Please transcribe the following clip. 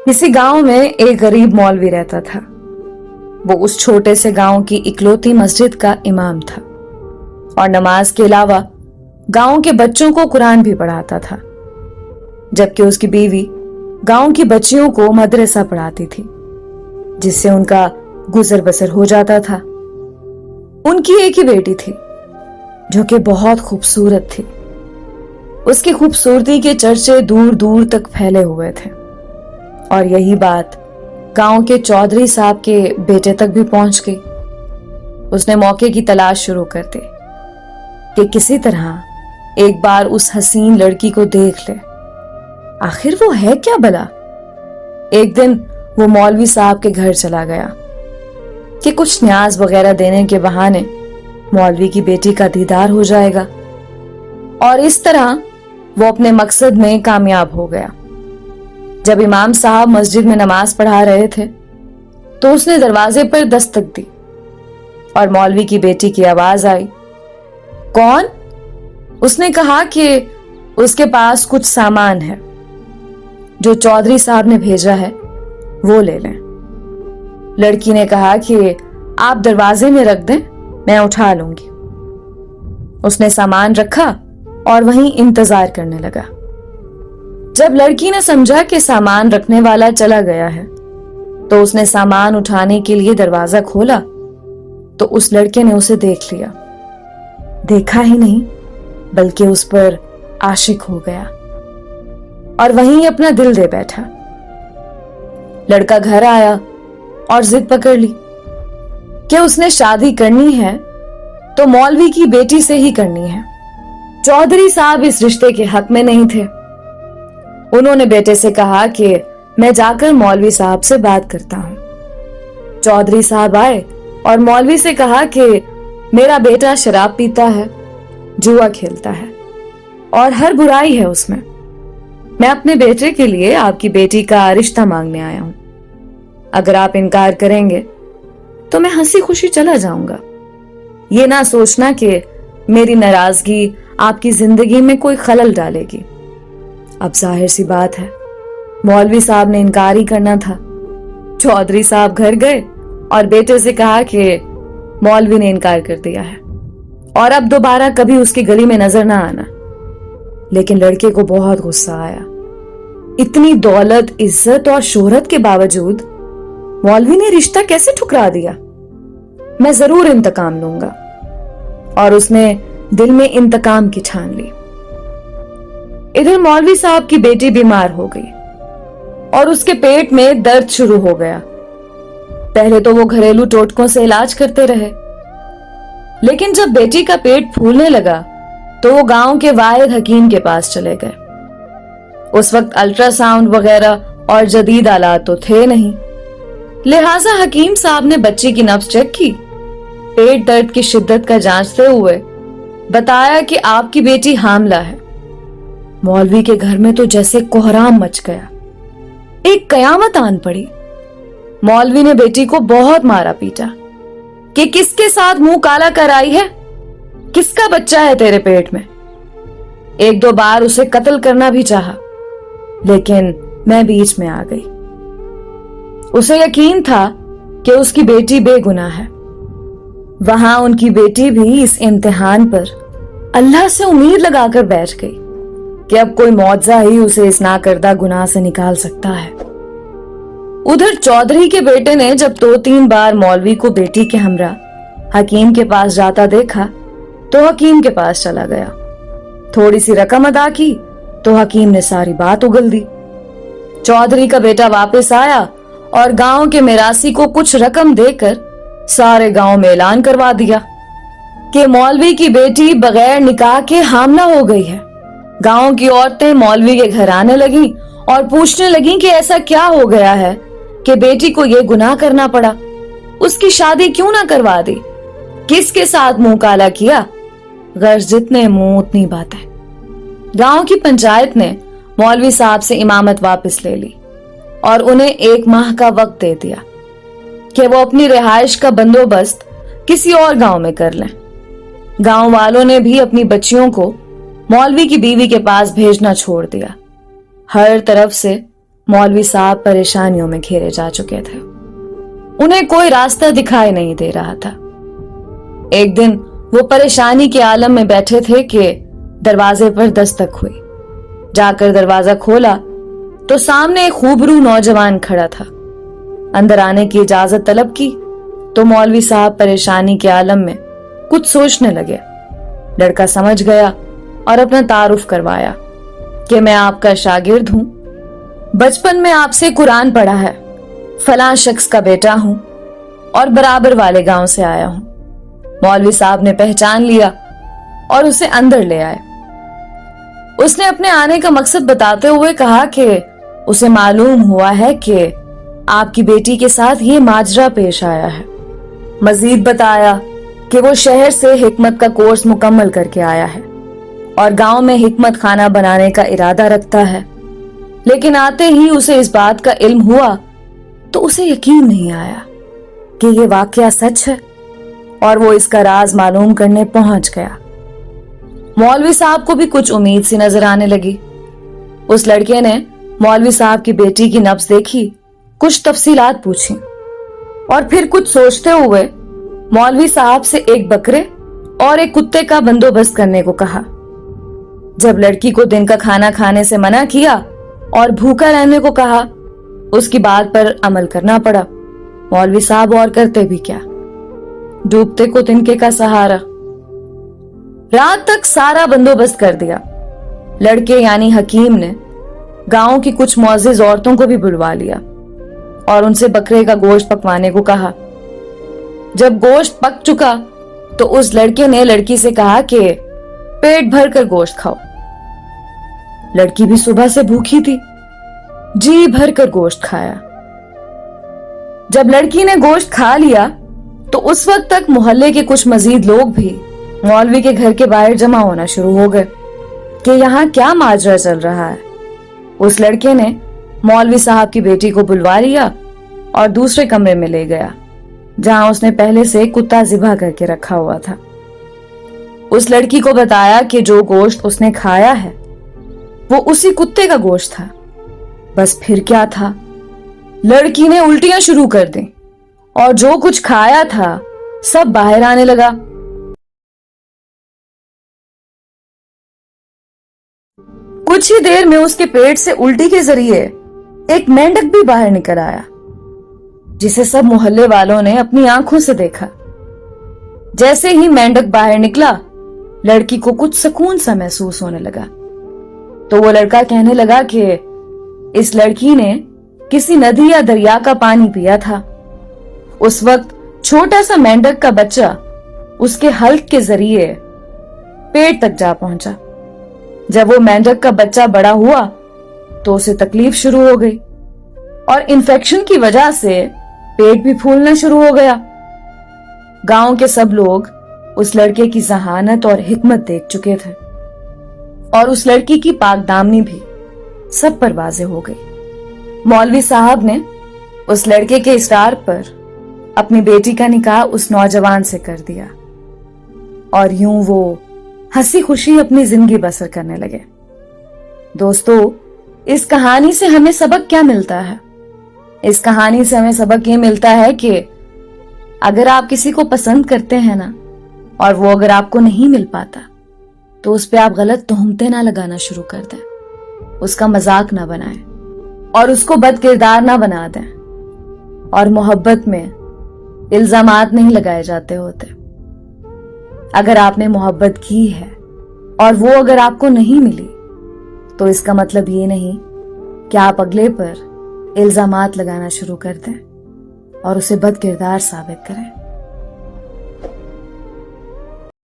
किसी गांव में एक गरीब मौलवी रहता था। वो उस छोटे से गांव की इकलौती मस्जिद का इमाम था और नमाज के अलावा गांव के बच्चों को कुरान भी पढ़ाता था, जबकि उसकी बीवी गांव की बच्चियों को मदरसा पढ़ाती थी, जिससे उनका गुजर बसर हो जाता था। उनकी एक ही बेटी थी जो कि बहुत खूबसूरत थी। उसकी खूबसूरती के चर्चे दूर दूर तक फैले हुए थे और यही बात गांव के चौधरी साहब के बेटे तक भी पहुंच गई। उसने मौके की तलाश शुरू कर दी कि किसी तरह एक बार उस हसीन लड़की को देख ले। आखिर वो है क्या भला? एक दिन वो मौलवी साहब के घर चला गया कि कुछ न्याज वगैरह देने के बहाने मौलवी की बेटी का दीदार हो जाएगा, और इस तरह वो अपने मकसद में कामयाब हो गया। जब इमाम साहब मस्जिद में नमाज पढ़ा रहे थे तो उसने दरवाजे पर दस्तक दी और मौलवी की बेटी की आवाज आई। कौन? उसने कहा कि उसके पास कुछ सामान है जो चौधरी साहब ने भेजा है, वो ले लें। लड़की ने कहा कि आप दरवाजे में रख दें, मैं उठा लूंगी। उसने सामान रखा और वहीं इंतजार करने लगा। जब लड़की ने समझा कि सामान रखने वाला चला गया है तो उसने सामान उठाने के लिए दरवाजा खोला तो उस लड़के ने उसे देख लिया। देखा ही नहीं बल्कि उस पर आशिक हो गया और वहीं अपना दिल दे बैठा। लड़का घर आया और जिद पकड़ ली कि उसने शादी करनी है तो मौलवी की बेटी से ही करनी है। चौधरी साहब इस रिश्ते के हक में नहीं थे। उन्होंने बेटे से कहा कि मैं जाकर मौलवी साहब से बात करता हूं। चौधरी साहब आए और मौलवी से कहा कि मेरा बेटा शराब पीता है, जुआ खेलता है और हर बुराई है उसमें। मैं अपने बेटे के लिए आपकी बेटी का रिश्ता मांगने आया हूं। अगर आप इनकार करेंगे तो मैं हंसी खुशी चला जाऊंगा। ये ना सोचना कि मेरी नाराजगी आपकी जिंदगी में कोई खलल डालेगी। अब जाहिर सी बात है, मौलवी साहब ने इनकार ही करना था। चौधरी साहब घर गए और बेटे से कहा कि मौलवी ने इनकार कर दिया है और अब दोबारा कभी उसकी गली में नजर ना आना। लेकिन लड़के को बहुत गुस्सा आया। इतनी दौलत, इज्जत और शोहरत के बावजूद मौलवी ने रिश्ता कैसे ठुकरा दिया? मैं जरूर इंतकाम लूंगा। और उसने दिल में इंतकाम की ठान ली। इधर मौलवी साहब की बेटी बीमार हो गई और उसके पेट में दर्द शुरू हो गया। पहले तो वो घरेलू टोटकों से इलाज करते रहे, लेकिन जब बेटी का पेट फूलने लगा तो वो गांव के वाहिद हकीम के पास चले गए। उस वक्त अल्ट्रासाउंड वगैरह और जदीद आलात तो थे नहीं, लिहाजा हकीम साहब ने बच्ची की नब्ज चेक की। पेट दर्द की शिद्दत का जांचते हुए बताया कि आपकी बेटी हामला है। मौलवी के घर में तो जैसे कोहराम मच गया, एक कयामत आन पड़ी। मौलवी ने बेटी को बहुत मारा पीटा कि किसके साथ मुंह काला कराई है, किसका बच्चा है तेरे पेट में। एक दो बार उसे कत्ल करना भी चाहा, लेकिन मैं बीच में आ गई। उसे यकीन था कि उसकी बेटी बेगुनाह है। वहां उनकी बेटी भी इस इम्तिहान पर अल्लाह से उम्मीद लगाकर बैठ गई कि अब कोई मौजज़ा ही उसे इस नाकर्दा गुनाह से निकाल सकता है। उधर चौधरी के बेटे ने जब 2-3 बार मौलवी को बेटी के हमरा हकीम के पास जाता देखा तो हकीम के पास चला गया। थोड़ी सी रकम अदा की तो हकीम ने सारी बात उगल दी। चौधरी का बेटा वापस आया और गांव के मिरासी को कुछ रकम देकर सारे गांव में ऐलान करवा दिया कि मौलवी की बेटी बगैर निकाह के हामला हो गई है। गांव की औरतें मौलवी के घर आने लगी और पूछने लगी कि ऐसा क्या हो गया है कि बेटी को ये गुनाह करना पड़ा, उसकी शादी क्यों ना करवा दी, किसके साथ मुंह काला किया। गर्ज जितने मुंह उतनी बातें। गांव की पंचायत ने मौलवी साहब से इमामत वापस ले ली और उन्हें 1 माह का वक्त दे दिया कि वो अपनी रिहाइश का बंदोबस्त किसी और गांव में कर लें। गांव वालों ने भी अपनी बच्चियों को मौलवी की बीवी के पास भेजना छोड़ दिया। हर तरफ से मौलवी साहब परेशानियों में घेरे जा चुके थे। उन्हें कोई रास्ता दिखाई नहीं दे रहा था। एक दिन वो परेशानी के आलम में बैठे थे कि दरवाजे पर दस्तक हुई। जाकर दरवाजा खोला तो सामने एक खूबरू नौजवान खड़ा था। अंदर आने की इजाजत तलब की तो मौलवी साहब परेशानी के आलम में कुछ सोचने लगे। लड़का समझ गया और अपना तारुफ करवाया कि मैं आपका शागिर्द हूं, बचपन में आपसे कुरान पढ़ा है, फलां शख्स का बेटा हूं और बराबर वाले गांव से आया हूं। मौलवी साहब ने पहचान लिया और उसे अंदर ले आए। उसने अपने आने का मकसद बताते हुए कहा कि उसे मालूम हुआ है कि आपकी बेटी के साथ ये माजरा पेश आया है। मजीद बताया कि वो शहर से हिकमत का कोर्स मुकम्मल करके आया है और गांव में हिकमत खाना बनाने का इरादा रखता है, लेकिन आते ही उसे इस बात का इल्म हुआ तो उसे यकीन नहीं आया कि ये वाकया सच है और वो इसका राज मालूम करने पहुंच गया। मौलवी साहब को भी कुछ उम्मीद सी नजर आने लगी। उस लड़के ने मौलवी साहब की बेटी की नब्ज देखी, कुछ तफसीलात पूछी और फिर कुछ सोचते हुए मौलवी साहब से एक बकरे और एक कुत्ते का बंदोबस्त करने को कहा। जब लड़की को दिन का खाना खाने से मना किया और भूखा रहने को कहा, उसकी बात पर अमल करना पड़ा। मौलवी साहब और करते भी क्या, डूबते को तिनके का सहारा। रात तक सारा बंदोबस्त कर दिया। लड़के यानी हकीम ने गांव की कुछ मुअज़्ज़िज़ औरतों को भी बुलवा लिया और उनसे बकरे का गोश्त पकवाने को कहा। जब गोश्त पक चुका तो उस लड़के ने लड़की से कहा कि पेट भर कर गोश्त खाओ। लड़की भी सुबह से भूखी थी, जी भर कर गोश्त खाया। जब लड़की ने गोश्त खा लिया तो उस वक्त तक मोहल्ले के कुछ मजीद लोग भी मौलवी के घर के बाहर जमा होना शुरू हो गए कि यहाँ क्या माजरा चल रहा है। उस लड़के ने मौलवी साहब की बेटी को बुलवा लिया और दूसरे कमरे में ले गया जहां उसने पहले से कुत्ता ज़िबा करके रखा हुआ था। उस लड़की को बताया कि जो गोश्त उसने खाया है वो उसी कुत्ते का गोश्त था। बस फिर क्या था, लड़की ने उल्टियां शुरू कर दी और जो कुछ खाया था सब बाहर आने लगा। कुछ ही देर में उसके पेट से उल्टी के जरिए एक मेंढक भी बाहर निकल आया, जिसे सब मोहल्ले वालों ने अपनी आंखों से देखा। जैसे ही मेंढक बाहर निकला, लड़की को कुछ सुकून सा महसूस होने लगा। तो वो लड़का कहने लगा कि इस लड़की ने किसी नदी या दरिया का पानी पिया था। उस वक्त छोटा सा मेंढक का बच्चा उसके हल्क के जरिए पेट तक जा पहुंचा। जब वो मेंढक का बच्चा बड़ा हुआ तो उसे तकलीफ शुरू हो गई और इन्फेक्शन की वजह से पेट भी फूलना शुरू हो गया। गांव के सब लोग उस लड़के की जहानत और हिकमत देख चुके थे और उस लड़की की पाकदामनी भी सब पर वाज़ेह हो गई। मौलवी साहब ने उस लड़के के इसरार पर अपनी बेटी का निकाह उस नौजवान से कर दिया और यूं वो हंसी खुशी अपनी जिंदगी बसर करने लगे। दोस्तों, इस कहानी से हमें सबक क्या मिलता है? इस कहानी से हमें सबक ये मिलता है कि अगर आप किसी को पसंद करते हैं ना और वो अगर आपको नहीं मिल पाता तो उस पे आप गलत तोहमतें ना लगाना शुरू कर दें, उसका मजाक ना बनाएं और उसको बदकिरदार ना बना दें। और मोहब्बत में इल्जामात नहीं लगाए जाते होते। अगर आपने मोहब्बत की है और वो अगर आपको नहीं मिली तो इसका मतलब ये नहीं कि आप अगले पर इल्जामात लगाना शुरू कर दें और उसे बदकिरदार साबित करें।